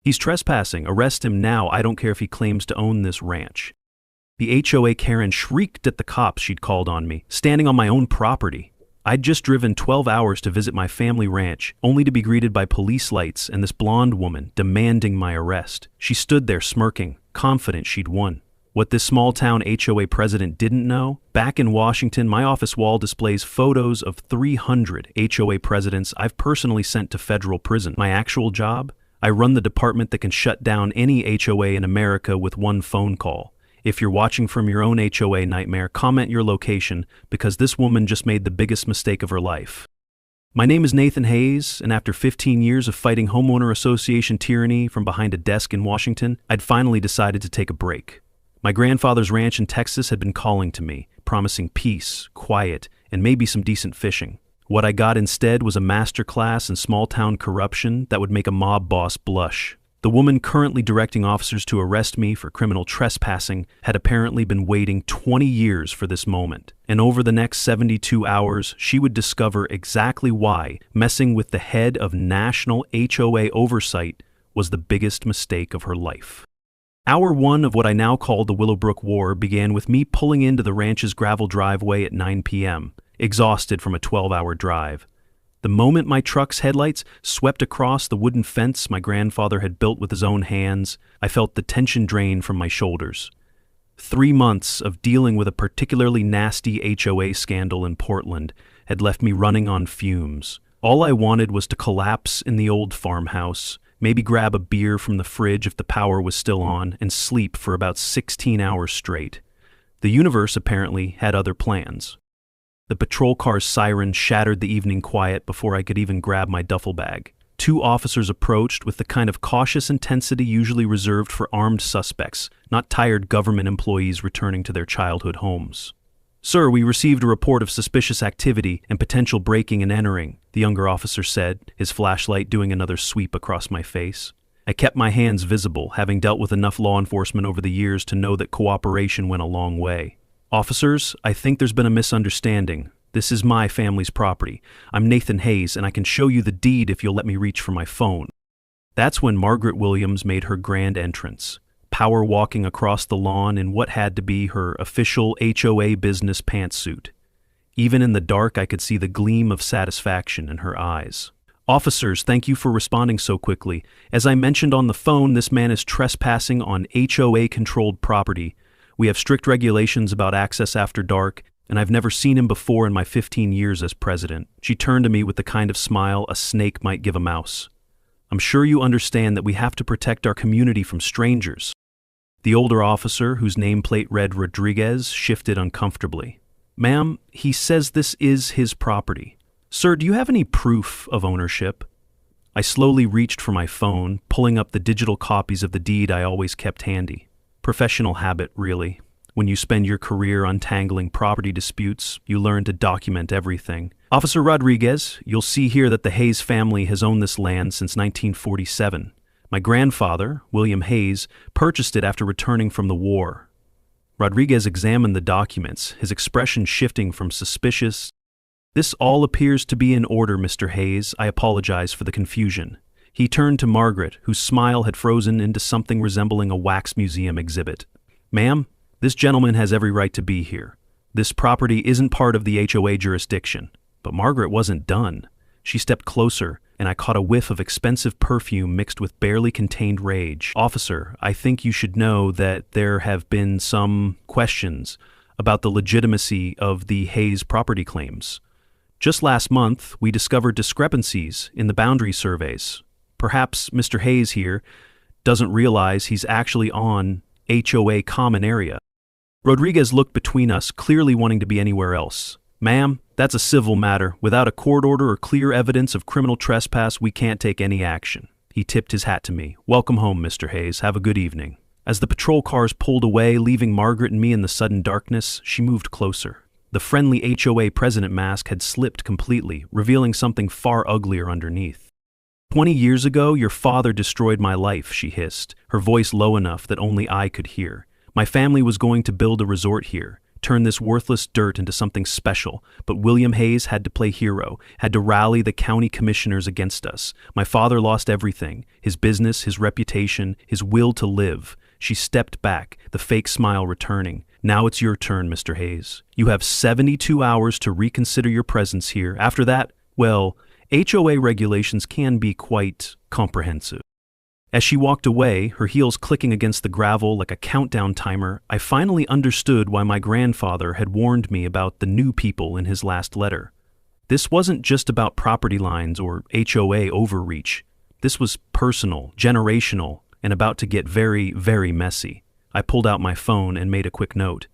He's trespassing. Arrest him now. I don't care if he claims to own this ranch." The HOA Karen shrieked at the cops she'd called on me, standing on my own property. I'd just driven 12 hours to visit my family ranch, only to be greeted by police lights and this blonde woman demanding my arrest. She stood there smirking, confident she'd won. What this small-town HOA president didn't know, back in Washington, my office wall displays photos of 300 HOA presidents I've personally sent to federal prison. My actual job? I run the department that can shut down any HOA in America with one phone call. If you're watching from your own HOA nightmare, comment your location, because this woman just made the biggest mistake of her life. My name is Nathan Hayes, and after 15 years of fighting homeowner association tyranny from behind a desk in Washington, I'd finally decided to take a break. My grandfather's ranch in Texas had been calling to me, promising peace, quiet, and maybe some decent fishing. What I got instead was a masterclass in small-town corruption that would make a mob boss blush. The woman currently directing officers to arrest me for criminal trespassing had apparently been waiting 20 years for this moment, and over the next 72 hours, she would discover exactly why messing with the head of national HOA oversight was the biggest mistake of her life. Hour one of what I now call the Willowbrook War began with me pulling into the ranch's gravel driveway at 9 p.m., exhausted from a 12-hour drive. The moment my truck's headlights swept across the wooden fence my grandfather had built with his own hands, I felt the tension drain from my shoulders. 3 months of dealing with a particularly nasty HOA scandal in Portland had left me running on fumes. All I wanted was to collapse in the old farmhouse, maybe grab a beer from the fridge if the power was still on, and sleep for about 16 hours straight. The universe apparently had other plans. The patrol car's siren shattered the evening quiet before I could even grab my duffel bag. 2 officers approached with the kind of cautious intensity usually reserved for armed suspects, not tired government employees returning to their childhood homes. "Sir, we received a report of suspicious activity and potential breaking and entering," the younger officer said, his flashlight doing another sweep across my face. I kept my hands visible, having dealt with enough law enforcement over the years to know that cooperation went a long way. "Officers, I think there's been a misunderstanding. This is my family's property. I'm Nathan Hayes, and I can show you the deed if you'll let me reach for my phone." That's when Margaret Williams made her grand entrance, power walking across the lawn in what had to be her official HOA business pantsuit. Even in the dark, I could see the gleam of satisfaction in her eyes. "Officers, thank you for responding so quickly. As I mentioned on the phone, this man is trespassing on HOA-controlled property. We have strict regulations about access after dark, and I've never seen him before in my 15 years as president." She turned to me with the kind of smile a snake might give a mouse. "I'm sure you understand that we have to protect our community from strangers." The older officer, whose nameplate read Rodriguez, shifted uncomfortably. "Ma'am, he says this is his property. Sir, do you have any proof of ownership?" I slowly reached for my phone, pulling up the digital copies of the deed I always kept handy. Professional habit, really. When you spend your career untangling property disputes, you learn to document everything. "Officer Rodriguez, you'll see here that the Hayes family has owned this land since 1947. My grandfather, William Hayes, purchased it after returning from the war." Rodriguez examined the documents, his expression shifting from suspicious. "This all appears to be in order, Mr. Hayes. I apologize for the confusion." He turned to Margaret, whose smile had frozen into something resembling a wax museum exhibit. "Ma'am, this gentleman has every right to be here. This property isn't part of the HOA jurisdiction." But Margaret wasn't done. She stepped closer, and I caught a whiff of expensive perfume mixed with barely contained rage. "Officer, I think you should know that there have been some questions about the legitimacy of the Hayes property claims. Just last month, we discovered discrepancies in the boundary surveys. Perhaps Mr. Hayes here doesn't realize he's actually on HOA common area." Rodriguez looked between us, clearly wanting to be anywhere else. "Ma'am, that's a civil matter. Without a court order or clear evidence of criminal trespass, we can't take any action." He tipped his hat to me. "Welcome home, Mr. Hayes. Have a good evening." As the patrol cars pulled away, leaving Margaret and me in the sudden darkness, she moved closer. The friendly HOA president mask had slipped completely, revealing something far uglier underneath. 20 years ago, your father destroyed my life," she hissed, her voice low enough that only I could hear. "My family was going to build a resort here, turn this worthless dirt into something special, but William Hayes had to play hero, had to rally the county commissioners against us. My father lost everything, his business, his reputation, his will to live. She stepped back, the fake smile returning. Now it's your turn, Mr. Hayes. You have 72 hours to reconsider your presence here. After that, well, HOA regulations can be quite comprehensive. As she walked away, her heels clicking against the gravel like a countdown timer, I finally understood why my grandfather had warned me about the new people in his last letter. This wasn't just about property lines or HOA overreach. This was personal, generational, and about to get very, very messy. I pulled out my phone and made a quick note.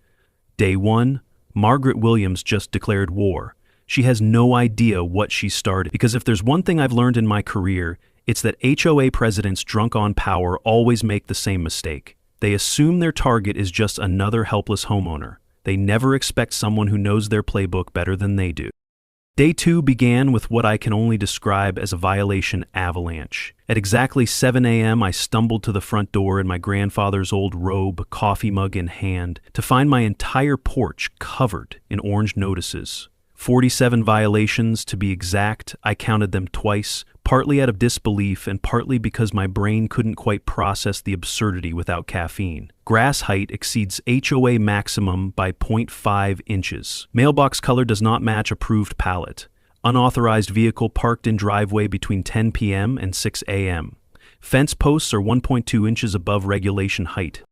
Day 1, Margaret Williams just declared war. She has no idea what she started, because if there's one thing I've learned in my career, it's that HOA presidents drunk on power always make the same mistake. They assume their target is just another helpless homeowner. They never expect someone who knows their playbook better than they do. Day 2 began with what I can only describe as a violation avalanche. At exactly 7 a.m., I stumbled to the front door in my grandfather's old robe, coffee mug in hand, to find my entire porch covered in orange notices. 47 violations, to be exact. I counted them twice, partly out of disbelief and partly because my brain couldn't quite process the absurdity without caffeine. Grass height exceeds HOA maximum by 0.5 inches. Mailbox color does not match approved pallet. Unauthorized vehicle parked in driveway between 10 p.m. and 6 a.m. Fence posts are 1.2 inches above regulation height.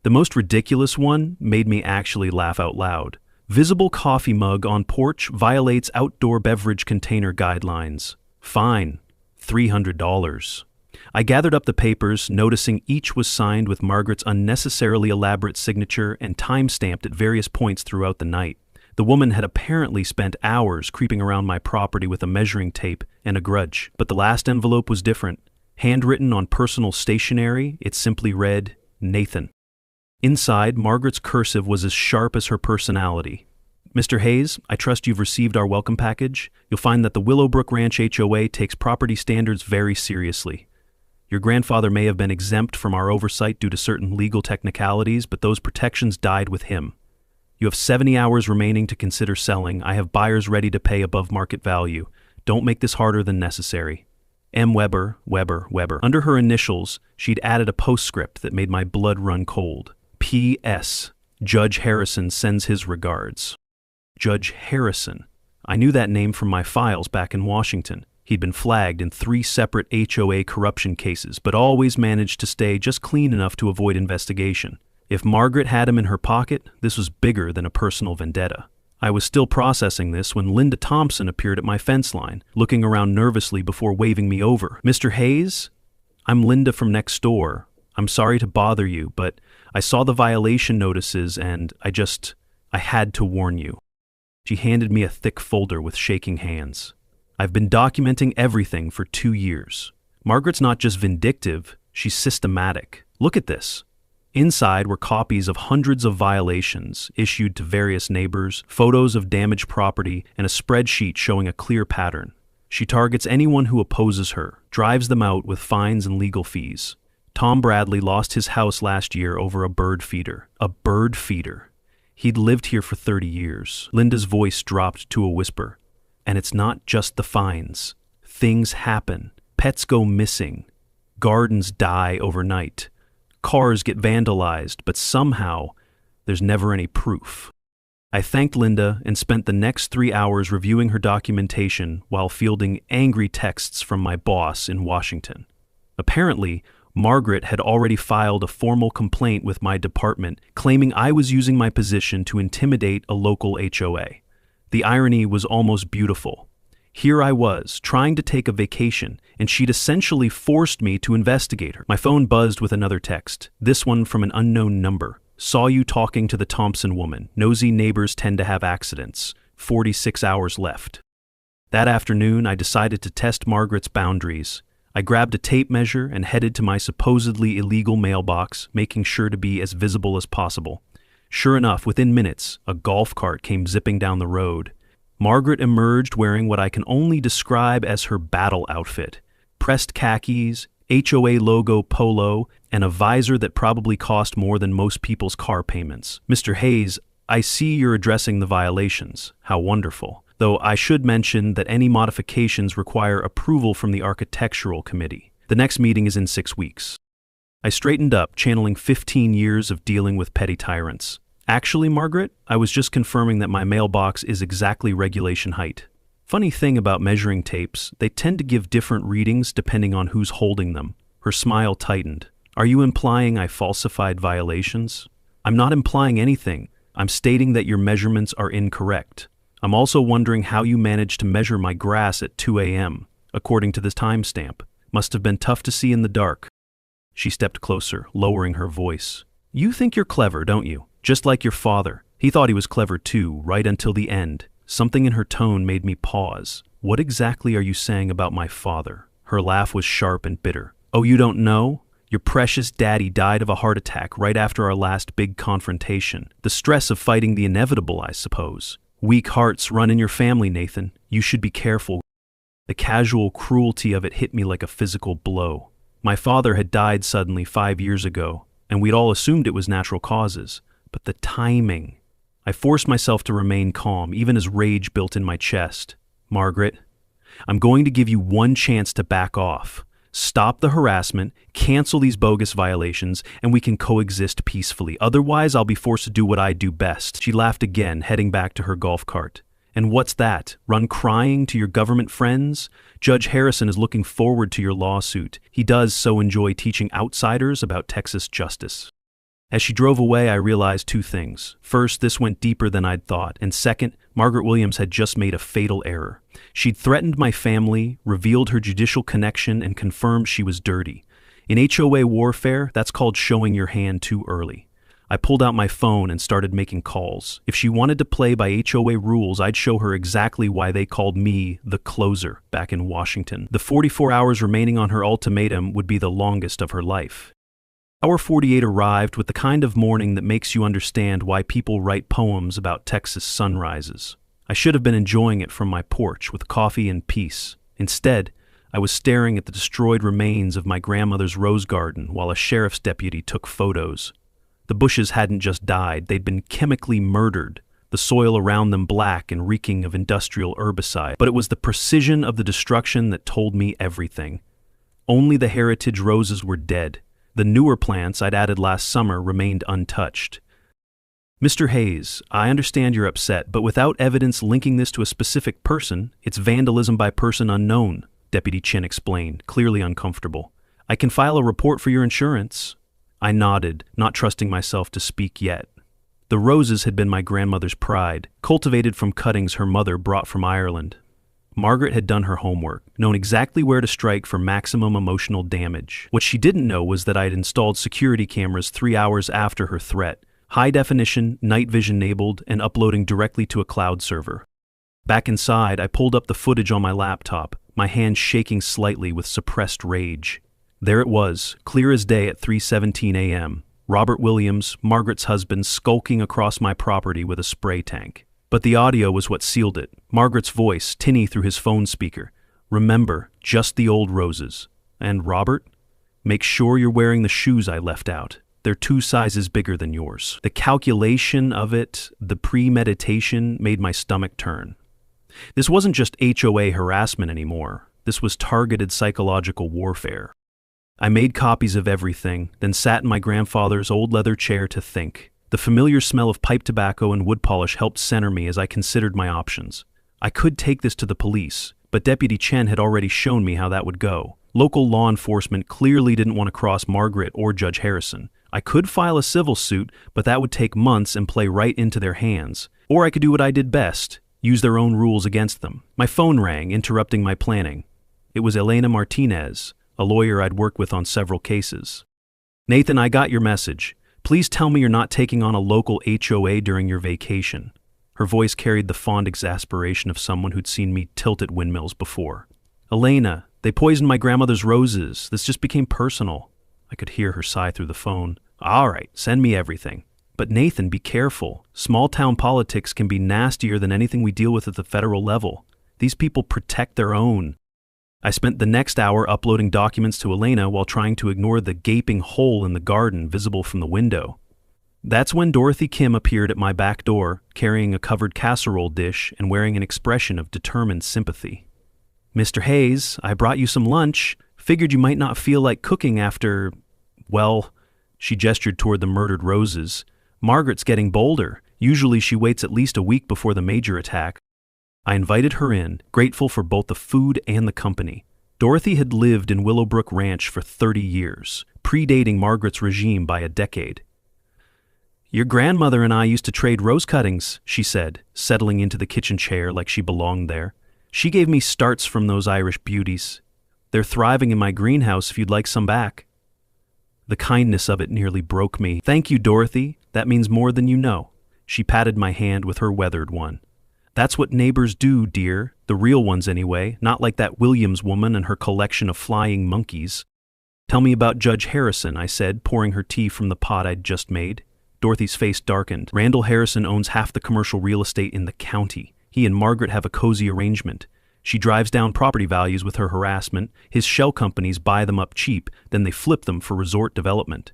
The most ridiculous one made me actually laugh out loud. Visible coffee mug on porch violates outdoor beverage container guidelines. Fine, $300. I gathered up the papers, noticing each was signed with Margaret's unnecessarily elaborate signature and time-stamped at various points throughout the night. The woman had apparently spent hours creeping around my property with a measuring tape and a grudge. But the last envelope was different. Handwritten on personal stationery, it simply read, Nathan. Inside, Margaret's cursive was as sharp as her personality. Mr. Hayes, I trust you've received our welcome package. You'll find that the Willowbrook Ranch HOA takes property standards very seriously. Your grandfather may have been exempt from our oversight due to certain legal technicalities, but those protections died with him. You have 70 hours remaining to consider selling. I have buyers ready to pay above market value. Don't make this harder than necessary. M. Weber. Under her initials, she'd added a postscript that made my blood run cold. P.S. Judge Harrison sends his regards. Judge Harrison. I knew that name from my files back in Washington. He'd been flagged in 3 separate HOA corruption cases, but always managed to stay just clean enough to avoid investigation. If Margaret had him in her pocket, this was bigger than a personal vendetta. I was still processing this when Linda Thompson appeared at my fence line, looking around nervously before waving me over. Mr. Hayes? I'm Linda from next door. I'm sorry to bother you, but I saw the violation notices and I had to warn you. She handed me a thick folder with shaking hands. I've been documenting everything for 2 years. Margaret's not just vindictive, she's systematic. Look at this. Inside were copies of hundreds of violations issued to various neighbors, photos of damaged property, and a spreadsheet showing a clear pattern. She targets anyone who opposes her, drives them out with fines and legal fees. Tom Bradley lost his house last year over a bird feeder. A bird feeder. He'd lived here for 30 years. Linda's voice dropped to a whisper. And it's not just the fines. Things happen. Pets go missing. Gardens die overnight. Cars get vandalized, but somehow there's never any proof. I thanked Linda and spent the next 3 hours reviewing her documentation while fielding angry texts from my boss in Washington. Apparently, Margaret had already filed a formal complaint with my department claiming I was using my position to intimidate a local HOA. The irony was almost beautiful. Here I was, trying to take a vacation, and she'd essentially forced me to investigate her. My phone buzzed with another text, this one from an unknown number. Saw you talking to the Thompson woman. Nosy neighbors tend to have accidents. 46 hours left. That afternoon, I decided to test Margaret's boundaries. I grabbed a tape measure and headed to my supposedly illegal mailbox, making sure to be as visible as possible. Sure enough, within minutes, a golf cart came zipping down the road. Margaret emerged wearing what I can only describe as her battle outfit. Pressed khakis, HOA logo polo, and a visor that probably cost more than most people's car payments. Mr. Hayes, I see you're addressing the violations. How wonderful. Though I should mention that any modifications require approval from the Architectural Committee. The next meeting is in 6 weeks. I straightened up, channeling 15 years of dealing with petty tyrants. Actually, Margaret, I was just confirming that my mailbox is exactly regulation height. Funny thing about measuring tapes, they tend to give different readings depending on who's holding them. Her smile tightened. Are you implying I falsified violations? I'm not implying anything. I'm stating that your measurements are incorrect. I'm also wondering how you managed to measure my grass at 2 a.m., according to this timestamp. Must have been tough to see in the dark. She stepped closer, lowering her voice. You think you're clever, don't you? Just like your father. He thought he was clever too, right until the end. Something in her tone made me pause. What exactly are you saying about my father? Her laugh was sharp and bitter. Oh, you don't know? Your precious daddy died of a heart attack right after our last big confrontation. The stress of fighting the inevitable, I suppose. Weak hearts run in your family, Nathan. You should be careful. The casual cruelty of it hit me like a physical blow. My father had died suddenly 5 years ago, and we'd all assumed it was natural causes. But the timing. I forced myself to remain calm, even as rage built in my chest. Margaret, I'm going to give you one chance to back off. Stop the harassment, cancel these bogus violations, and we can coexist peacefully. Otherwise, I'll be forced to do what I do best. She laughed again, heading back to her golf cart. And what's that? Run crying to your government friends? Judge Harrison is looking forward to your lawsuit. He does so enjoy teaching outsiders about Texas justice. As she drove away, I realized 2 things. First, this went deeper than I'd thought, and second, Margaret Williams had just made a fatal error. She'd threatened my family, revealed her judicial connection, and confirmed she was dirty. In HOA warfare, that's called showing your hand too early. I pulled out my phone and started making calls. If she wanted to play by HOA rules, I'd show her exactly why they called me the closer back in Washington. The 44 hours remaining on her ultimatum would be the longest of her life. Hour 48 arrived with the kind of morning that makes you understand why people write poems about Texas sunrises. I should have been enjoying it from my porch with coffee and peace. Instead, I was staring at the destroyed remains of my grandmother's rose garden while a sheriff's deputy took photos. The bushes hadn't just died, they'd been chemically murdered, the soil around them black and reeking of industrial herbicide. But it was the precision of the destruction that told me everything. Only the heritage roses were dead. The newer plants I'd added last summer remained untouched. Mr. Hayes, I understand you're upset, but without evidence linking this to a specific person, it's vandalism by person unknown, Deputy Chin explained, clearly uncomfortable. I can file a report for your insurance. I nodded, not trusting myself to speak yet. The roses had been my grandmother's pride, cultivated from cuttings her mother brought from Ireland. Margaret had done her homework, known exactly where to strike for maximum emotional damage. What she didn't know was that I'd installed security cameras 3 hours after her threat, high definition, night vision enabled, and uploading directly to a cloud server. Back inside, I pulled up the footage on my laptop, my hand shaking slightly with suppressed rage. There it was, clear as day at 3:17 a.m. Robert Williams, Margaret's husband, skulking across my property with a spray tank. But the audio was what sealed it. Margaret's voice, tinny through his phone speaker. Remember, just the old roses. And Robert, make sure you're wearing the shoes I left out. They're 2 sizes bigger than yours. The calculation of it, the premeditation, made my stomach turn. This wasn't just HOA harassment anymore. This was targeted psychological warfare. I made copies of everything, then sat in my grandfather's old leather chair to think. The familiar smell of pipe tobacco and wood polish helped center me as I considered my options. I could take this to the police, but Deputy Chen had already shown me how that would go. Local law enforcement clearly didn't want to cross Margaret or Judge Harrison. I could file a civil suit, but that would take months and play right into their hands. Or I could do what I did best, use their own rules against them. My phone rang, interrupting my planning. It was Elena Martinez, a lawyer I'd worked with on several cases. Nathan, I got your message. Please tell me you're not taking on a local HOA during your vacation. Her voice carried the fond exasperation of someone who'd seen me tilt at windmills before. Elena, they poisoned my grandmother's roses. This just became personal. I could hear her sigh through the phone. All right, send me everything. But Nathan, be careful. Small-town politics can be nastier than anything we deal with at the federal level. These people protect their own. I spent the next hour uploading documents to Elena while trying to ignore the gaping hole in the garden visible from the window. That's when Dorothy Kim appeared at my back door, carrying a covered casserole dish and wearing an expression of determined sympathy. "Mr. Hayes, I brought you some lunch. Figured you might not feel like cooking after, well," she gestured toward the murdered roses. "Margaret's getting bolder. Usually she waits at least a week before the major attack." I invited her in, grateful for both the food and the company. Dorothy had lived in Willowbrook Ranch for 30 years, predating Margaret's regime by a decade. "Your grandmother and I used to trade rose cuttings," she said, settling into the kitchen chair like she belonged there. "She gave me starts from those Irish beauties. They're thriving in my greenhouse if you'd like some back." The kindness of it nearly broke me. "Thank you, Dorothy. That means more than you know." She patted my hand with her weathered one. "That's what neighbors do, dear. The real ones anyway, not like that Williams woman and her collection of flying monkeys." "Tell me about Judge Harrison," I said, pouring her tea from the pot I'd just made. Dorothy's face darkened. "Randall Harrison owns half the commercial real estate in the county. He and Margaret have a cozy arrangement. She drives down property values with her harassment. His shell companies buy them up cheap, then they flip them for resort development.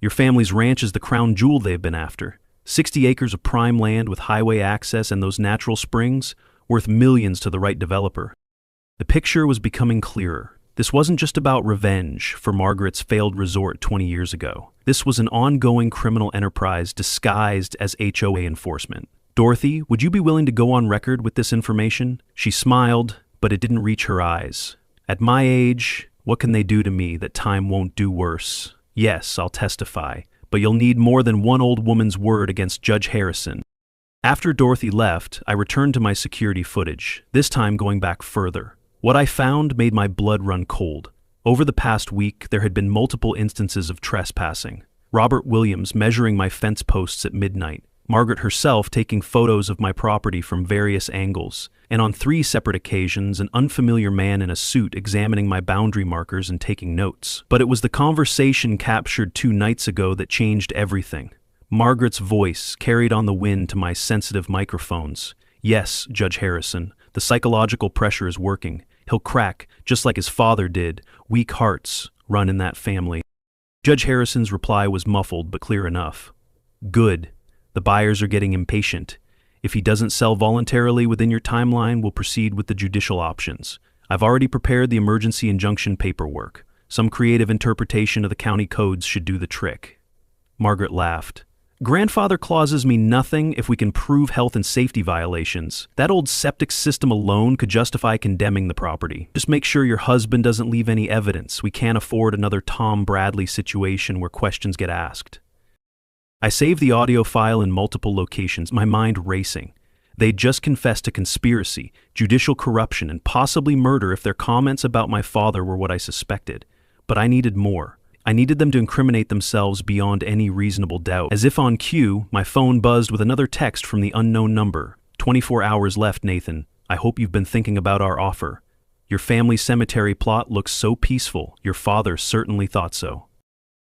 Your family's ranch is the crown jewel they've been after. 60 acres of prime land with highway access and those natural springs, worth millions to the right developer." The picture was becoming clearer. This wasn't just about revenge for Margaret's failed resort 20 years ago. This was an ongoing criminal enterprise disguised as HOA enforcement. "Dorothy, would you be willing to go on record with this information?" She smiled, but it didn't reach her eyes. "At my age, what can they do to me that time won't do worse? Yes, I'll testify, but you'll need more than one old woman's word against Judge Harrison." After Dorothy left, I returned to my security footage, this time going back further. What I found made my blood run cold. Over the past week, there had been multiple instances of trespassing. Robert Williams measuring my fence posts at midnight, Margaret herself taking photos of my property from various angles, and on 3 separate occasions, an unfamiliar man in a suit examining my boundary markers and taking notes. But it was the conversation captured 2 nights ago that changed everything. Margaret's voice carried on the wind to my sensitive microphones. "Yes, Judge Harrison, the psychological pressure is working. He'll crack, just like his father did. Weak hearts run in that family." Judge Harrison's reply was muffled but clear enough. "Good. The buyers are getting impatient. If he doesn't sell voluntarily within your timeline, we'll proceed with the judicial options. I've already prepared the emergency injunction paperwork. Some creative interpretation of the county codes should do the trick." Margaret laughed. "Grandfather clauses mean nothing if we can prove health and safety violations. That old septic system alone could justify condemning the property. Just make sure your husband doesn't leave any evidence. We can't afford another Tom Bradley situation where questions get asked." I saved the audio file in multiple locations, my mind racing. They'd just confessed to conspiracy, judicial corruption, and possibly murder if their comments about my father were what I suspected. But I needed more. I needed them to incriminate themselves beyond any reasonable doubt. As if on cue, my phone buzzed with another text from the unknown number. 24 hours left, Nathan. I hope you've been thinking about our offer. Your family cemetery plot looks so peaceful. Your father certainly thought so."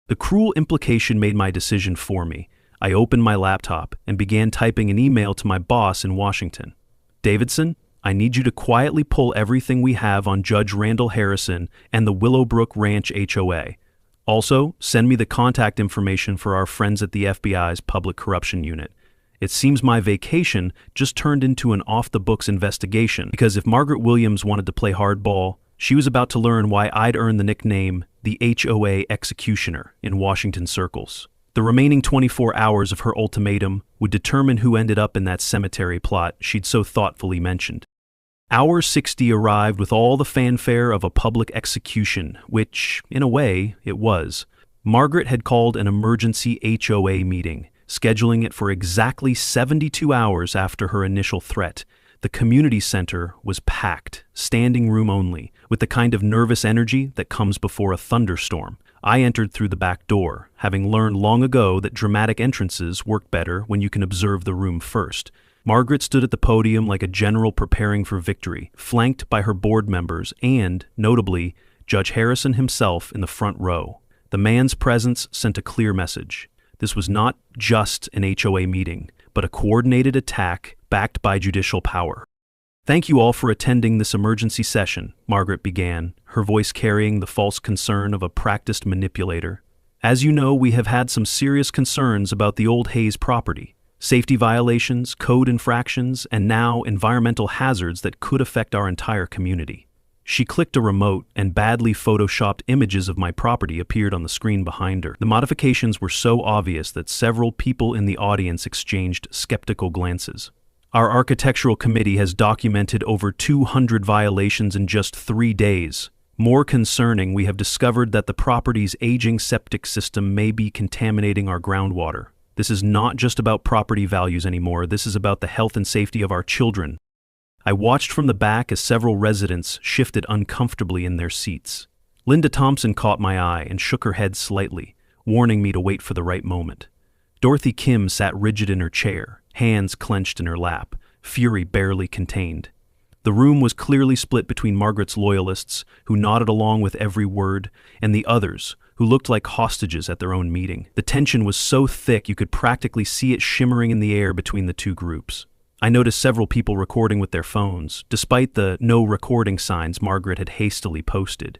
The cruel implication made my decision for me. I opened my laptop and began typing an email to my boss in Washington. "Davidson, I need you to quietly pull everything we have on Judge Randall Harrison and the Willowbrook Ranch HOA. Also, send me the contact information for our friends at the FBI's Public Corruption Unit. It seems my vacation just turned into an off-the-books investigation, because if Margaret Williams wanted to play hardball, she was about to learn why I'd earned the nickname the HOA Executioner in Washington circles. The remaining 24 hours of her ultimatum would determine who ended up in that cemetery plot she'd so thoughtfully mentioned. Hour 60 arrived with all the fanfare of a public execution, which, in a way, it was. Margaret had called an emergency HOA meeting, scheduling it for exactly 72 hours after her initial threat. The community center was packed, standing room only, with the kind of nervous energy that comes before a thunderstorm. I entered through the back door, having learned long ago that dramatic entrances work better when you can observe the room first. Margaret stood at the podium like a general preparing for victory, flanked by her board members and, notably, Judge Harrison himself in the front row. The man's presence sent a clear message. This was not just an HOA meeting, but a coordinated attack backed by judicial power. "Thank you all for attending this emergency session," Margaret began, her voice carrying the false concern of a practiced manipulator. As you know, we have had some serious concerns about the old Hayes property. Safety violations, code infractions, and now environmental hazards that could affect our entire community. She clicked a remote, and badly photoshopped images of my property appeared on the screen behind her. The modifications were so obvious that several people in the audience exchanged skeptical glances. Our architectural committee has documented over 200 violations in just 3 days. More concerning, we have discovered that the property's aging septic system may be contaminating our groundwater. This is not just about property values anymore, this is about the health and safety of our children. I watched from the back as several residents shifted uncomfortably in their seats. Linda Thompson caught my eye and shook her head slightly, warning me to wait for the right moment. Dorothy Kim sat rigid in her chair, hands clenched in her lap, fury barely contained. The room was clearly split between Margaret's loyalists, who nodded along with every word, and the others, who looked like hostages at their own meeting. The tension was so thick you could practically see it shimmering in the air between the two groups. I noticed several people recording with their phones, despite the no recording signs Margaret had hastily posted.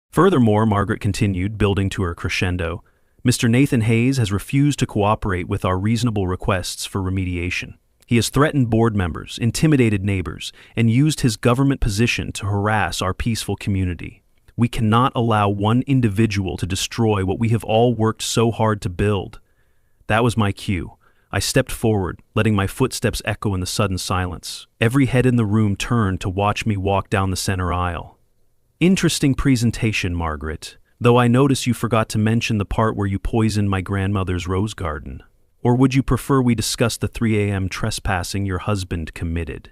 Furthermore, Margaret continued, building to her crescendo, Mr. Nathan Hayes has refused to cooperate with our reasonable requests for remediation. He has threatened board members, intimidated neighbors, and used his government position to harass our peaceful community. We cannot allow one individual to destroy what we have all worked so hard to build. That was my cue. I stepped forward, letting my footsteps echo in the sudden silence. Every head in the room turned to watch me walk down the center aisle. Interesting presentation, Margaret, though I notice you forgot to mention the part where you poisoned my grandmother's rose garden. Or would you prefer we discuss the 3 a.m. trespassing your husband committed?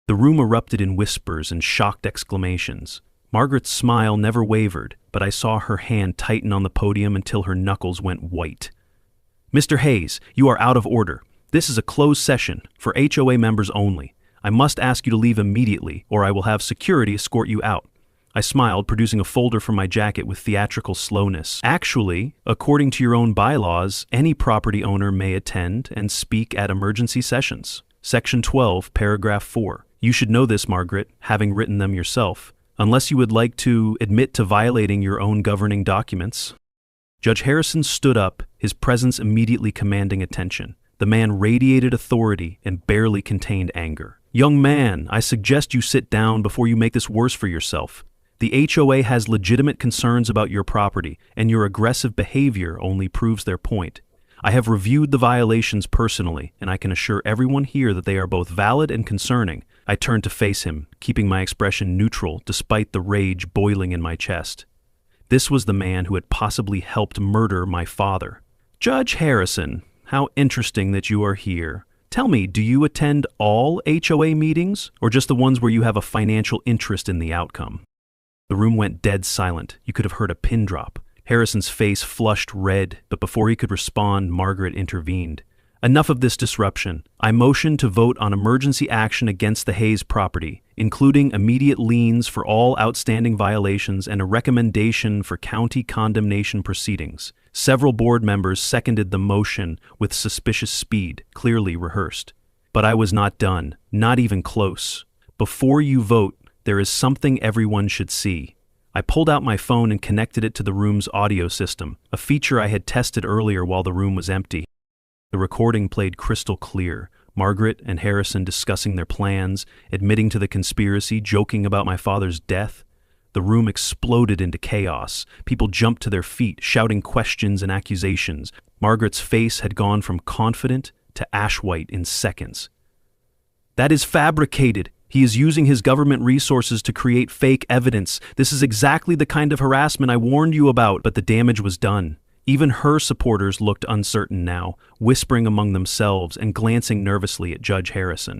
The room erupted in whispers and shocked exclamations. Margaret's smile never wavered, but I saw her hand tighten on the podium until her knuckles went white. Mr. Hayes, you are out of order. This is a closed session, for HOA members only. I must ask you to leave immediately, or I will have security escort you out. I smiled, producing a folder from my jacket with theatrical slowness. Actually, according to your own bylaws, any property owner may attend and speak at emergency sessions. Section 12, paragraph 4. You should know this, Margaret, having written them yourself, unless you would like to admit to violating your own governing documents. Judge Harrison stood up, his presence immediately commanding attention. The man radiated authority and barely contained anger. Young man, I suggest you sit down before you make this worse for yourself. The HOA has legitimate concerns about your property, and your aggressive behavior only proves their point. I have reviewed the violations personally, and I can assure everyone here that they are both valid and concerning. I turned to face him, keeping my expression neutral despite the rage boiling in my chest. This was the man who had possibly helped murder my father. Judge Harrison, how interesting that you are here. Tell me, do you attend all HOA meetings, or just the ones where you have a financial interest in the outcome? The room went dead silent. You could have heard a pin drop. Harrison's face flushed red, but before he could respond, Margaret intervened. Enough of this disruption. I motion to vote on emergency action against the Hayes property, including immediate liens for all outstanding violations and a recommendation for county condemnation proceedings. Several board members seconded the motion with suspicious speed, clearly rehearsed. But I was not done, not even close. Before you vote, there is something everyone should see. I pulled out my phone and connected it to the room's audio system, a feature I had tested earlier while the room was empty. The recording played crystal clear, Margaret and Harrison discussing their plans, admitting to the conspiracy, joking about my father's death. The room exploded into chaos. People jumped to their feet, shouting questions and accusations. Margaret's face had gone from confident to ash white in seconds. That is fabricated. He is using his government resources to create fake evidence. This is exactly the kind of harassment I warned you about, but the damage was done. Even her supporters looked uncertain now, whispering among themselves and glancing nervously at Judge Harrison.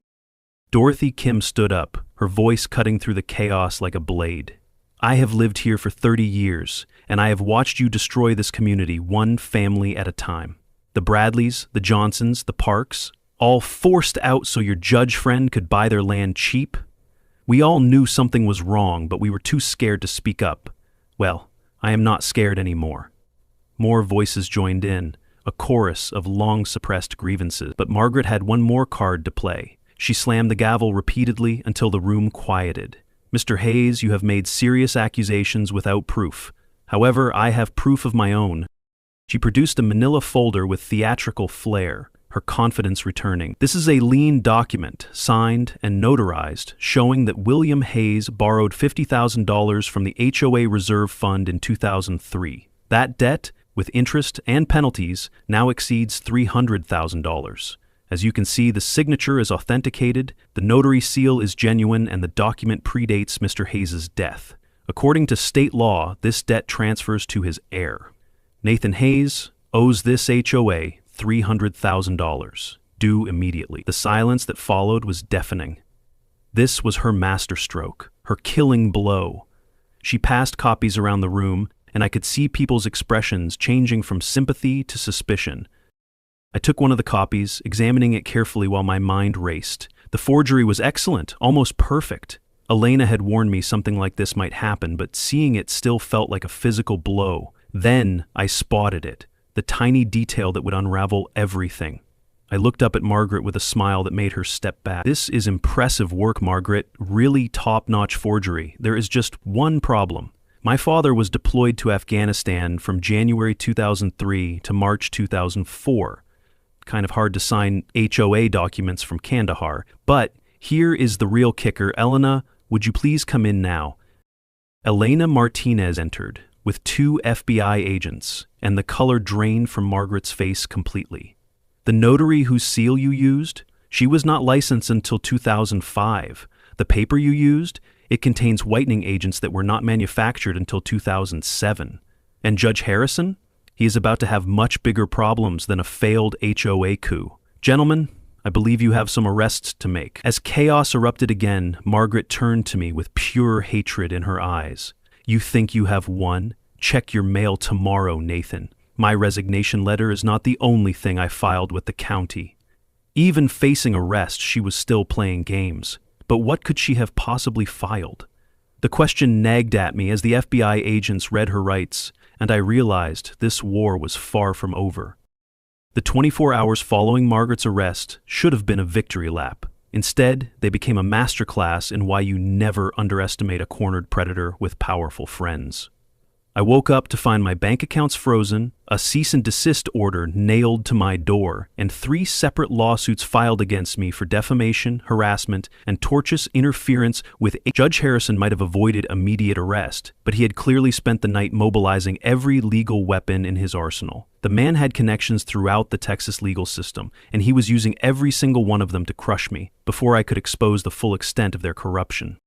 Dorothy Kim stood up, her voice cutting through the chaos like a blade. I have lived here for 30 years, and I have watched you destroy this community one family at a time. The Bradleys, the Johnsons, the Parks, all forced out so your judge friend could buy their land cheap. We all knew something was wrong, but we were too scared to speak up. Well, I am not scared anymore. More voices joined in, a chorus of long-suppressed grievances. But Margaret had one more card to play. She slammed the gavel repeatedly until the room quieted. Mr. Hayes, you have made serious accusations without proof. However, I have proof of my own. She produced a manila folder with theatrical flair, her confidence returning. This is a lien document, signed and notarized, showing that William Hayes borrowed $50,000 from the HOA Reserve Fund in 2003. That debt, with interest and penalties, now exceeds $300,000. As you can see, the signature is authenticated, the notary seal is genuine, and the document predates Mr. Hayes' death. According to state law, this debt transfers to his heir. Nathan Hayes owes this HOA $300,000, due immediately. The silence that followed was deafening. This was her masterstroke, her killing blow. She passed copies around the room, and I could see people's expressions changing from sympathy to suspicion. I took one of the copies, examining it carefully while my mind raced. The forgery was excellent, almost perfect. Elena had warned me something like this might happen, but seeing it still felt like a physical blow. Then I spotted it, the tiny detail that would unravel everything. I looked up at Margaret with a smile that made her step back. This is impressive work, Margaret. Really top-notch forgery. There is just one problem. My father was deployed to Afghanistan from January 2003 to March 2004. Kind of hard to sign HOA documents from Kandahar. But here is the real kicker. Elena, would you please come in now? Elena Martinez entered, with 2 FBI agents, and the color drained from Margaret's face completely. The notary whose seal you used, she was not licensed until 2005. The paper you used, it contains whitening agents that were not manufactured until 2007. And Judge Harrison? He is about to have much bigger problems than a failed HOA coup. Gentlemen, I believe you have some arrests to make. As chaos erupted again, Margaret turned to me with pure hatred in her eyes. You think you have won? Check your mail tomorrow, Nathan. My resignation letter is not the only thing I filed with the county. Even facing arrest, she was still playing games. But what could she have possibly filed? The question nagged at me as the FBI agents read her rights, and I realized this war was far from over. The 24 hours following Margaret's arrest should have been a victory lap. Instead, they became a masterclass in why you never underestimate a cornered predator with powerful friends. I woke up to find my bank accounts frozen, a cease and desist order nailed to my door, and 3 separate lawsuits filed against me for defamation, harassment, and tortious interference with. Judge Harrison might have avoided immediate arrest, but he had clearly spent the night mobilizing every legal weapon in his arsenal. The man had connections throughout the Texas legal system, and he was using every single one of them to crush me before I could expose the full extent of their corruption.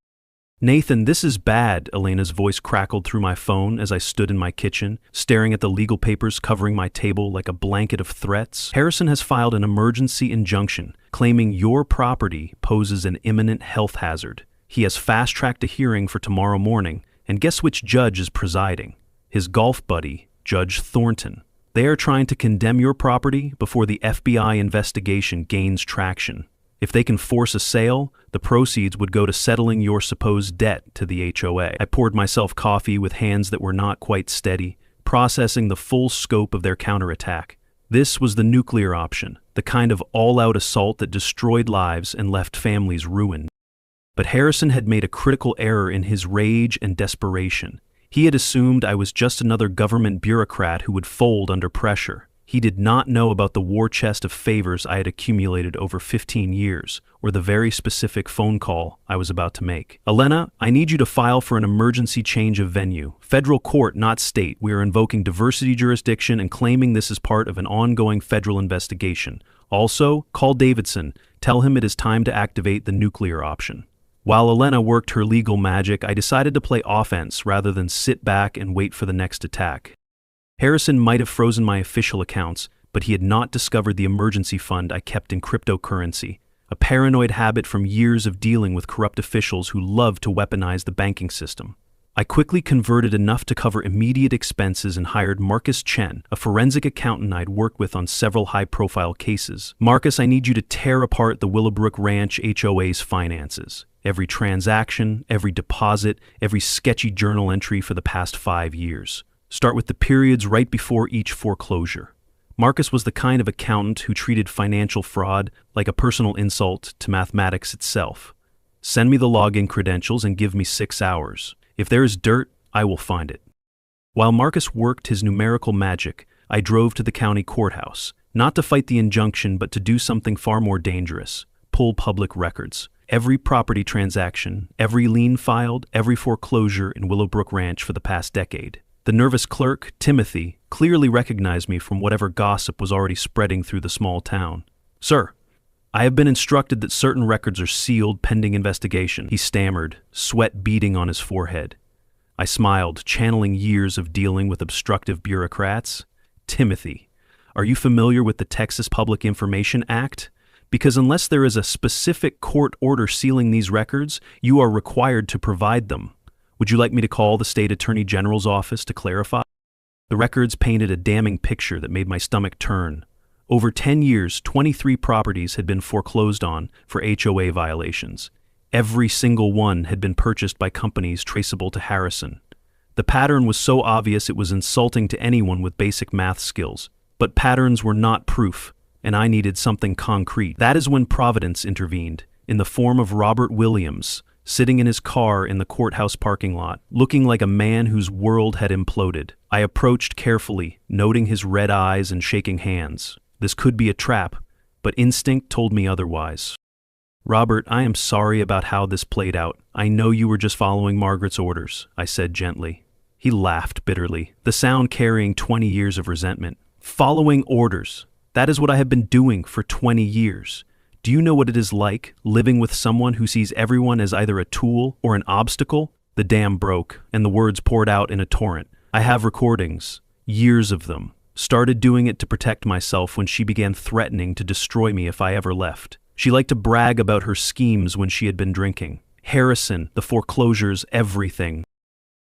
Nathan, this is bad, Elena's voice crackled through my phone as I stood in my kitchen, staring at the legal papers covering my table like a blanket of threats. Harrison has filed an emergency injunction, claiming your property poses an imminent health hazard. He has fast-tracked a hearing for tomorrow morning, and guess which judge is presiding? His golf buddy, Judge Thornton. They are trying to condemn your property before the FBI investigation gains traction. If they can force a sale, the proceeds would go to settling your supposed debt to the HOA. I poured myself coffee with hands that were not quite steady, processing the full scope of their counterattack. This was the nuclear option, the kind of all-out assault that destroyed lives and left families ruined. But Harrison had made a critical error in his rage and desperation. He had assumed I was just another government bureaucrat who would fold under pressure. He did not know about the war chest of favors I had accumulated over 15 years, or the very specific phone call I was about to make. Elena, I need you to file for an emergency change of venue. Federal court, not state. We are invoking diversity jurisdiction and claiming this is part of an ongoing federal investigation. Also, call Davidson. Tell him it is time to activate the nuclear option. While Elena worked her legal magic, I decided to play offense rather than sit back and wait for the next attack. Harrison might have frozen my official accounts, but he had not discovered the emergency fund I kept in cryptocurrency, a paranoid habit from years of dealing with corrupt officials who love to weaponize the banking system. I quickly converted enough to cover immediate expenses and hired Marcus Chen, a forensic accountant I'd worked with on several high-profile cases. Marcus, I need you to tear apart the Willowbrook Ranch HOA's finances. Every transaction, every deposit, every sketchy journal entry for the past 5 years. Start with the periods right before each foreclosure. Marcus was the kind of accountant who treated financial fraud like a personal insult to mathematics itself. Send me the login credentials and give me 6 hours. If there is dirt, I will find it. While Marcus worked his numerical magic, I drove to the county courthouse, not to fight the injunction but to do something far more dangerous: pull public records. Every property transaction, every lien filed, every foreclosure in Willowbrook Ranch for the past decade. The nervous clerk, Timothy, clearly recognized me from whatever gossip was already spreading through the small town. "Sir, I have been instructed that certain records are sealed pending investigation," he stammered, sweat beading on his forehead. I smiled, channeling years of dealing with obstructive bureaucrats. "Timothy, are you familiar with the Texas Public Information Act? Because unless there is a specific court order sealing these records, you are required to provide them. Would you like me to call the state attorney general's office to clarify?" The records painted a damning picture that made my stomach turn. Over 10 years, 23 properties had been foreclosed on for HOA violations. Every single one had been purchased by companies traceable to Harrison. The pattern was so obvious it was insulting to anyone with basic math skills. But patterns were not proof, and I needed something concrete. That is when Providence intervened, in the form of Robert Williams, sitting in his car in the courthouse parking lot, looking like a man whose world had imploded. I approached carefully, noting his red eyes and shaking hands. This could be a trap, but instinct told me otherwise. "Robert, I am sorry about how this played out. I know you were just following Margaret's orders," I said gently. He laughed bitterly, the sound carrying 20 years of resentment. "Following orders. That is what I have been doing for 20 years. Do you know what it is like, living with someone who sees everyone as either a tool or an obstacle?" The dam broke, and the words poured out in a torrent. "I have recordings, years of them. Started doing it to protect myself when she began threatening to destroy me if I ever left. She liked to brag about her schemes when she had been drinking. Harrison, the foreclosures, everything."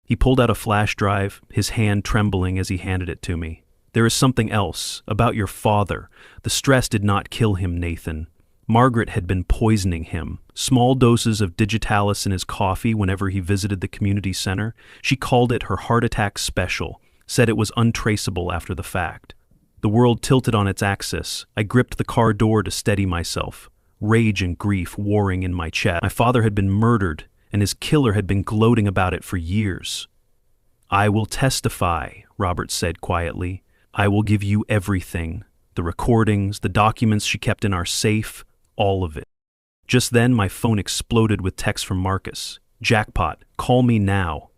He pulled out a flash drive, his hand trembling as he handed it to me. "There is something else, about your father. The stress did not kill him, Nathan. Margaret had been poisoning him. Small doses of digitalis in his coffee whenever he visited the community center. She called it her heart attack special, said it was untraceable after the fact." The world tilted on its axis. I gripped the car door to steady myself, rage and grief warring in my chest. My father had been murdered, and his killer had been gloating about it for years. "I will testify," Robert said quietly. "I will give you everything. The recordings, the documents she kept in our safe, all of it." Just then, my phone exploded with text from Marcus. "Jackpot, call me now."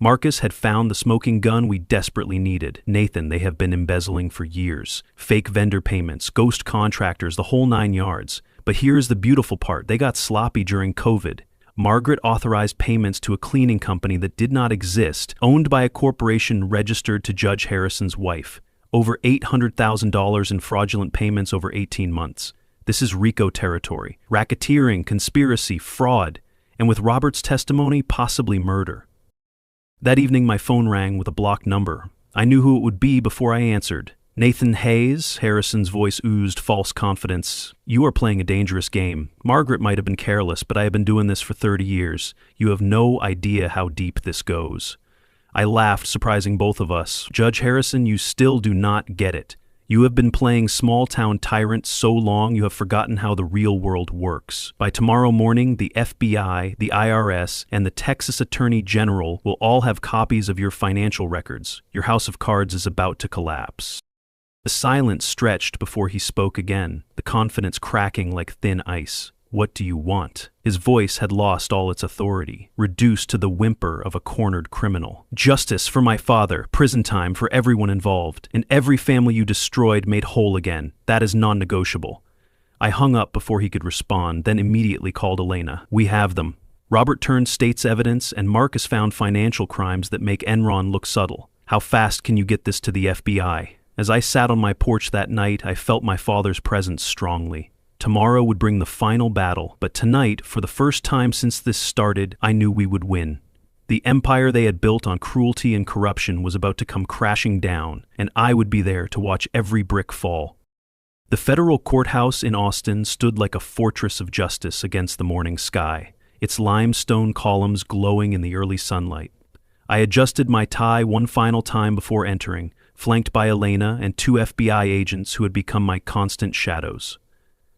Marcus had found the smoking gun we desperately needed. "Nathan, they have been embezzling for years. Fake vendor payments, ghost contractors, the whole 9 yards. But here's the beautiful part. They got sloppy during COVID. Margaret authorized payments to a cleaning company that did not exist, owned by a corporation registered to Judge Harrison's wife. Over $800,000 in fraudulent payments over 18 months. This is RICO territory. Racketeering, conspiracy, fraud, and with Robert's testimony, possibly murder." That evening my phone rang with a blocked number. I knew who it would be before I answered. "Nathan Hayes," Harrison's voice oozed false confidence. "You are playing a dangerous game. Margaret might have been careless, but I have been doing this for 30 years. You have no idea how deep this goes." I laughed, surprising both of us. "Judge Harrison, you still do not get it. You have been playing small-town tyrant so long you have forgotten how the real world works. By tomorrow morning, the FBI, the IRS, and the Texas Attorney General will all have copies of your financial records. Your house of cards is about to collapse." The silence stretched before he spoke again, the confidence cracking like thin ice. "What do you want?" His voice had lost all its authority, reduced to the whimper of a cornered criminal. "Justice for my father, prison time for everyone involved, and every family you destroyed made whole again. That is non-negotiable." I hung up before he could respond, then immediately called Elena. "We have them." Robert turned state's evidence, and Marcus found financial crimes that make Enron look subtle. "How fast can you get this to the FBI?" As I sat on my porch that night, I felt my father's presence strongly. Tomorrow would bring the final battle, but tonight, for the first time since this started, I knew we would win. The empire they had built on cruelty and corruption was about to come crashing down, and I would be there to watch every brick fall. The federal courthouse in Austin stood like a fortress of justice against the morning sky, its limestone columns glowing in the early sunlight. I adjusted my tie one final time before entering, flanked by Elena and 2 FBI agents who had become my constant shadows.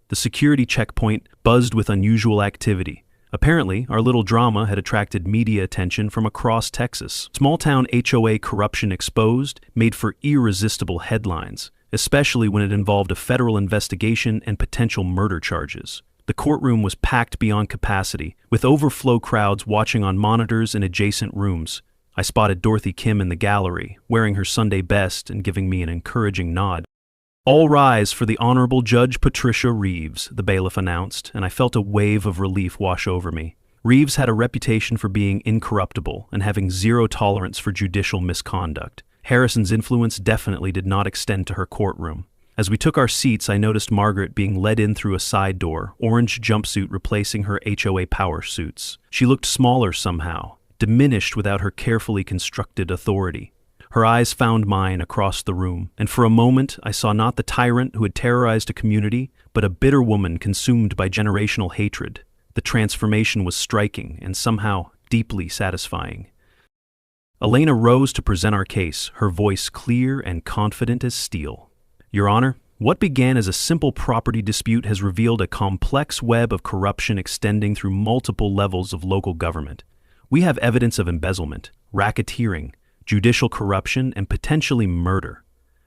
The security checkpoint buzzed with unusual activity. Apparently, our little drama had attracted media attention from across Texas. Small-town HOA corruption exposed made for irresistible headlines, especially when it involved a federal investigation and potential murder charges. The courtroom was packed beyond capacity, with overflow crowds watching on monitors in adjacent rooms. I spotted Dorothy Kim in the gallery, wearing her Sunday best and giving me an encouraging nod. "All rise for the Honorable Judge Patricia Reeves," the bailiff announced, and I felt a wave of relief wash over me. Reeves had a reputation for being incorruptible and having zero tolerance for judicial misconduct. Harrison's influence definitely did not extend to her courtroom. As we took our seats, I noticed Margaret being led in through a side door, orange jumpsuit replacing her HOA power suits. She looked smaller somehow, diminished without her carefully constructed authority. Her eyes found mine across the room, and for a moment I saw not the tyrant who had terrorized a community, but a bitter woman consumed by generational hatred. The transformation was striking and somehow deeply satisfying. Elena rose to present our case, her voice clear and confident as steel. "Your Honor, what began as a simple property dispute has revealed a complex web of corruption extending through multiple levels of local government. We have evidence of embezzlement, racketeering, judicial corruption, and potentially murder.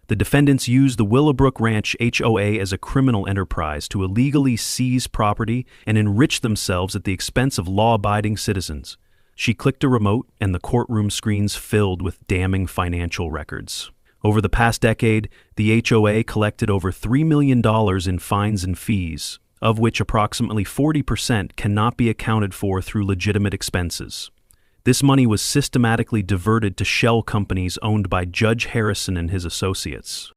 The defendants used the Willowbrook Ranch HOA as a criminal enterprise to illegally seize property and enrich themselves at the expense of law-abiding citizens." She clicked a remote, and the courtroom screens filled with damning financial records. Over the past decade, the HOA collected over $3 million in fines and fees, of which approximately 40% cannot be accounted for through legitimate expenses. This money was systematically diverted to shell companies owned by Judge Harrison and his associates.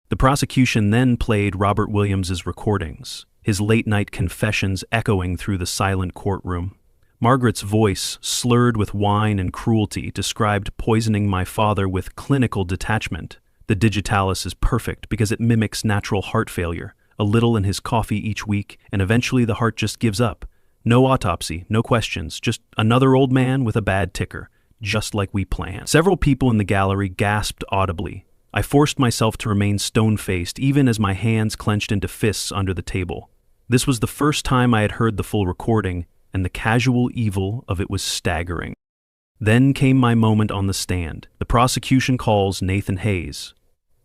The prosecution then played Robert Williams's recordings, his late-night confessions echoing through the silent courtroom. Margaret's voice, slurred with wine and cruelty, described poisoning my father with clinical detachment. The digitalis is perfect because it mimics natural heart failure, a little in his coffee each week, and eventually the heart just gives up. No autopsy, no questions, just another old man with a bad ticker, just like we planned. Several people in the gallery gasped audibly. I forced myself to remain stone-faced, even as my hands clenched into fists under the table. This was the first time I had heard the full recording, and the casual evil of it was staggering. Then came my moment on the stand. The prosecution calls Nathan Hayes.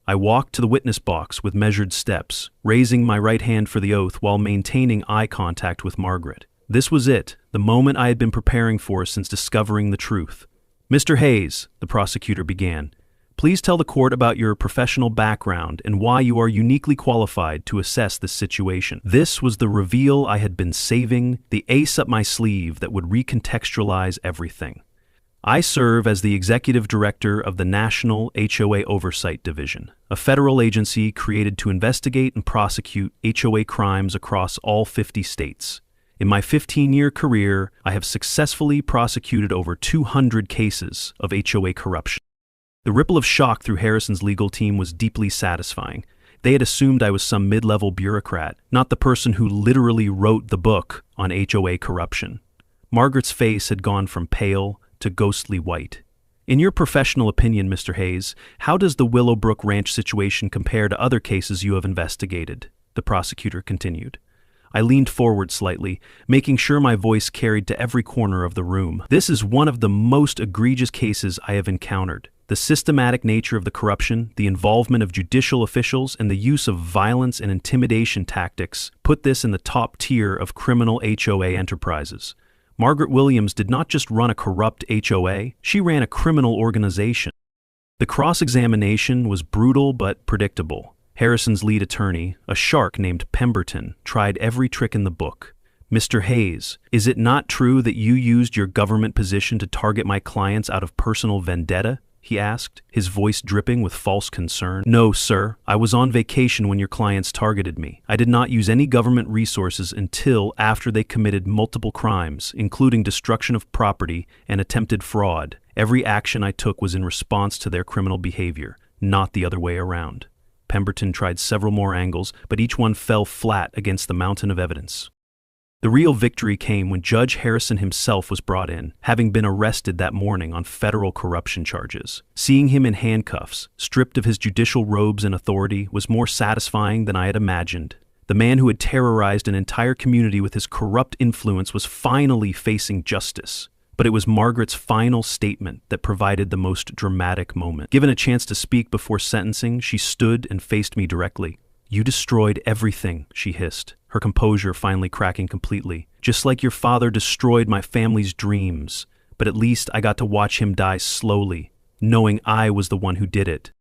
I walked to the witness box with measured steps, raising my right hand for the oath while maintaining eye contact with Margaret. This was it, the moment I had been preparing for since discovering the truth. "Mr. Hayes," the prosecutor began, "please tell the court about your professional background and why you are uniquely qualified to assess this situation." This was the reveal I had been saving, the ace up my sleeve that would recontextualize everything. I serve as the executive director of the National HOA Oversight Division, a federal agency created to investigate and prosecute HOA crimes across all 50 states. In my 15-year career, I have successfully prosecuted over 200 cases of HOA corruption. The ripple of shock through Harrison's legal team was deeply satisfying. They had assumed I was some mid-level bureaucrat, not the person who literally wrote the book on HOA corruption. Margaret's face had gone from pale to ghostly white. "In your professional opinion, Mr. Hayes, how does the Willowbrook Ranch situation compare to other cases you have investigated?" the prosecutor continued. I leaned forward slightly, making sure my voice carried to every corner of the room. "This is one of the most egregious cases I have encountered. The systematic nature of the corruption, the involvement of judicial officials, and the use of violence and intimidation tactics put this in the top tier of criminal HOA enterprises. Margaret Williams did not just run a corrupt HOA, she ran a criminal organization." The cross-examination was brutal but predictable. Harrison's lead attorney, a shark named Pemberton, tried every trick in the book. "Mr. Hayes, is it not true that you used your government position to target my clients out of personal vendetta?" he asked, his voice dripping with false concern. "No, sir. I was on vacation when your clients targeted me. I did not use any government resources until after they committed multiple crimes, including destruction of property and attempted fraud. Every action I took was in response to their criminal behavior, not the other way around." Pemberton tried several more angles, but each one fell flat against the mountain of evidence. The real victory came when Judge Harrison himself was brought in, having been arrested that morning on federal corruption charges. Seeing him in handcuffs, stripped of his judicial robes and authority, was more satisfying than I had imagined. The man who had terrorized an entire community with his corrupt influence was finally facing justice. But it was Margaret's final statement that provided the most dramatic moment. Given a chance to speak before sentencing, she stood and faced me directly. "You destroyed everything," she hissed, her composure finally cracking completely. "Just like your father destroyed my family's dreams. But at least I got to watch him die slowly, knowing I was the one who did it."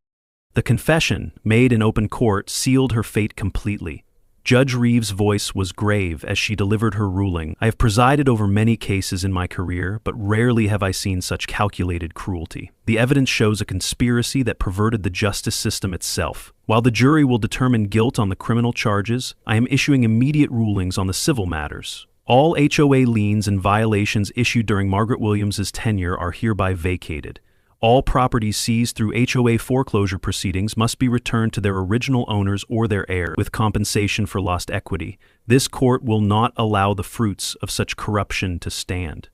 The confession, made in open court, sealed her fate completely. Judge Reeves' voice was grave as she delivered her ruling. "I have presided over many cases in my career, but rarely have I seen such calculated cruelty. The evidence shows a conspiracy that perverted the justice system itself. While the jury will determine guilt on the criminal charges, I am issuing immediate rulings on the civil matters. All HOA liens and violations issued during Margaret Williams' tenure are hereby vacated. All properties seized through HOA foreclosure proceedings must be returned to their original owners or their heirs with compensation for lost equity. This court will not allow the fruits of such corruption to stand."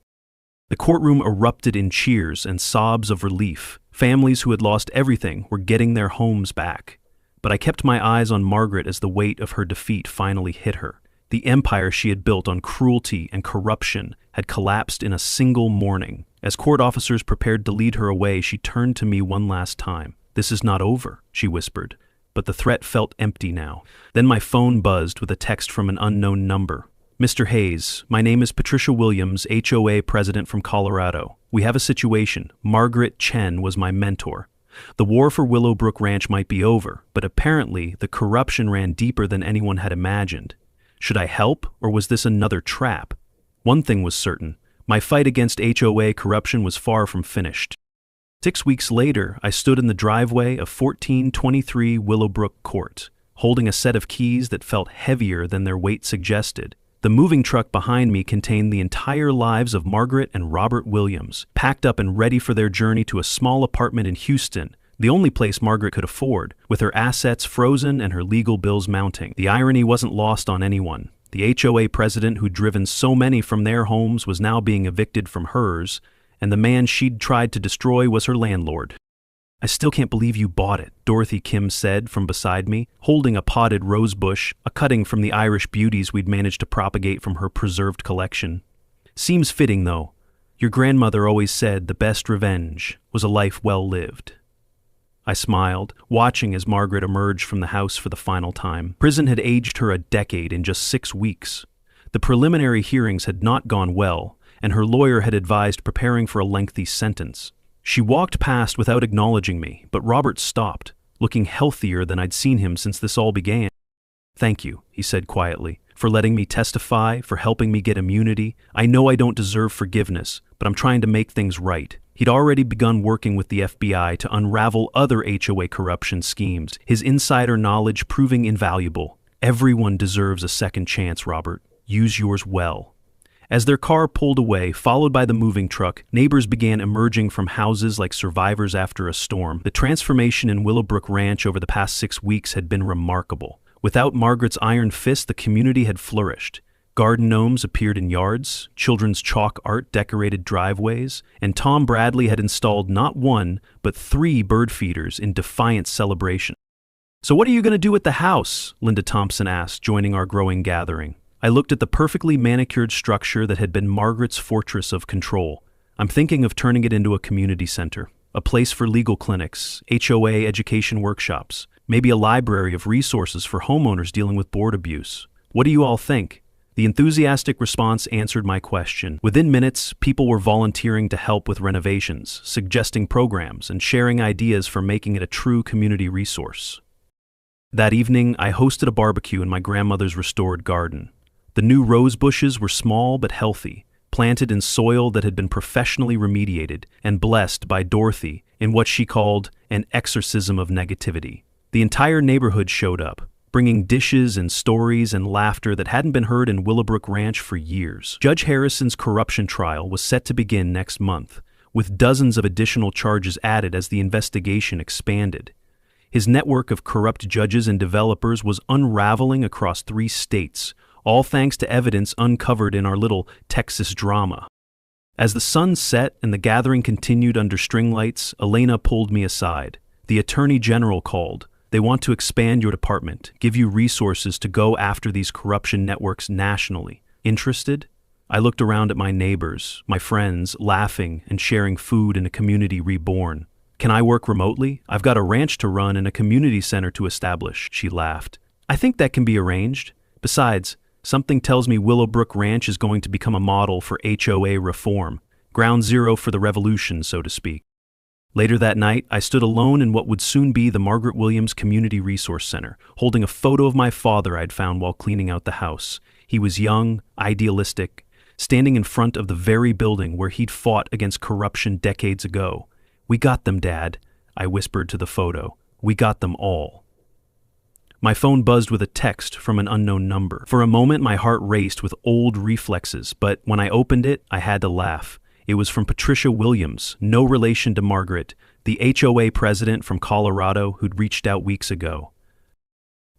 The courtroom erupted in cheers and sobs of relief. Families who had lost everything were getting their homes back. But I kept my eyes on Margaret as the weight of her defeat finally hit her. The empire she had built on cruelty and corruption had collapsed in a single morning. As court officers prepared to lead her away, she turned to me one last time. "This is not over," she whispered, but the threat felt empty now. Then my phone buzzed with a text from an unknown number. "Mr. Hayes, my name is Patricia Williams, HOA president from Colorado. We have a situation. Margaret Chen was my mentor. The war for Willowbrook Ranch might be over, but apparently the corruption ran deeper than anyone had imagined. Should I help, or was this another trap? One thing was certain. My fight against HOA corruption was far from finished." 6 weeks later, I stood in the driveway of 1423 Willowbrook Court, holding a set of keys that felt heavier than their weight suggested. The moving truck behind me contained the entire lives of Margaret and Robert Williams, packed up and ready for their journey to a small apartment in Houston, the only place Margaret could afford, with her assets frozen and her legal bills mounting. The irony wasn't lost on anyone. The HOA president who'd driven so many from their homes was now being evicted from hers, and the man she'd tried to destroy was her landlord. "I still can't believe you bought it," Dorothy Kim said from beside me, holding a potted rose bush, a cutting from the Irish beauties we'd managed to propagate from her preserved collection. "Seems fitting, though. Your grandmother always said the best revenge was a life well lived." I smiled, watching as Margaret emerged from the house for the final time. Prison had aged her a decade in just 6 weeks. The preliminary hearings had not gone well, and her lawyer had advised preparing for a lengthy sentence. She walked past without acknowledging me, but Robert stopped, looking healthier than I'd seen him since this all began. "Thank you," he said quietly, "for letting me testify, for helping me get immunity. I know I don't deserve forgiveness, but I'm trying to make things right." He'd already begun working with the FBI to unravel other HOA corruption schemes, his insider knowledge proving invaluable. "Everyone deserves a second chance, Robert. Use yours well." As their car pulled away, followed by the moving truck, neighbors began emerging from houses like survivors after a storm. The transformation in Willowbrook Ranch over the past 6 weeks had been remarkable. Without Margaret's iron fist, the community had flourished. Garden gnomes appeared in yards, children's chalk art decorated driveways, and Tom Bradley had installed not 1, but 3 bird feeders in defiant celebration. "So what are you going to do with the house?" Linda Thompson asked, joining our growing gathering. I looked at the perfectly manicured structure that had been Margaret's fortress of control. "I'm thinking of turning it into a community center, a place for legal clinics, HOA education workshops, maybe a library of resources for homeowners dealing with board abuse. What do you all think?" The enthusiastic response answered my question. Within minutes, people were volunteering to help with renovations, suggesting programs, and sharing ideas for making it a true community resource. That evening, I hosted a barbecue in my grandmother's restored garden. The new rose bushes were small but healthy, planted in soil that had been professionally remediated and blessed by Dorothy in what she called an exorcism of negativity. The entire neighborhood showed up, bringing dishes and stories and laughter that hadn't been heard in Willowbrook Ranch for years. Judge Harrison's corruption trial was set to begin next month, with dozens of additional charges added as the investigation expanded. His network of corrupt judges and developers was unraveling across 3 states, all thanks to evidence uncovered in our little Texas drama. As the sun set and the gathering continued under string lights, Elena pulled me aside. The Attorney General called. They want to expand your department, give you resources to go after these corruption networks nationally. Interested? I looked around at my neighbors, my friends, laughing and sharing food in a community reborn. Can I work remotely? I've got a ranch to run and a community center to establish, she laughed. I think that can be arranged. Besides, something tells me Willowbrook Ranch is going to become a model for HOA reform, ground zero for the revolution, so to speak. Later that night, I stood alone in what would soon be the Margaret Williams Community Resource Center, holding a photo of my father I'd found while cleaning out the house. He was young, idealistic, standing in front of the very building where he'd fought against corruption decades ago. "We got them, Dad," I whispered to the photo. "We got them all." My phone buzzed with a text from an unknown number. For a moment, my heart raced with old reflexes, but when I opened it, I had to laugh. It was from Patricia Williams, no relation to Margaret, the HOA president from Colorado who'd reached out weeks ago.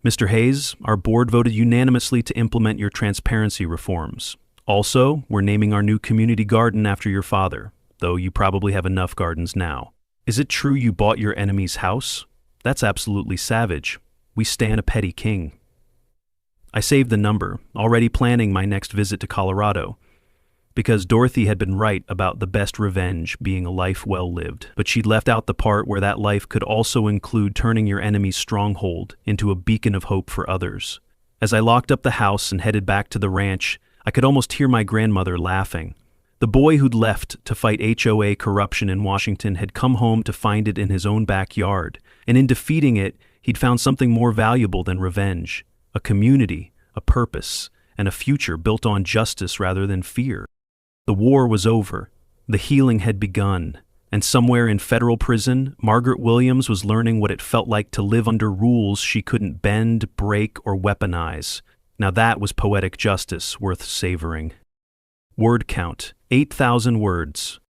"Mr. Hayes, our board voted unanimously to implement your transparency reforms. Also, we're naming our new community garden after your father, though you probably have enough gardens now. Is it true you bought your enemy's house? That's absolutely savage. We stan a petty king." I saved the number, already planning my next visit to Colorado, because Dorothy had been right about the best revenge being a life well lived, but she'd left out the part where that life could also include turning your enemy's stronghold into a beacon of hope for others. As I locked up the house and headed back to the ranch, I could almost hear my grandmother laughing. The boy who'd left to fight HOA corruption in Washington had come home to find it in his own backyard, and in defeating it, he'd found something more valuable than revenge: a community, a purpose, and a future built on justice rather than fear. The war was over, the healing had begun, and somewhere in federal prison, Margaret Williams was learning what it felt like to live under rules she couldn't bend, break, or weaponize. Now that was poetic justice worth savoring. Word count, 8,000 words.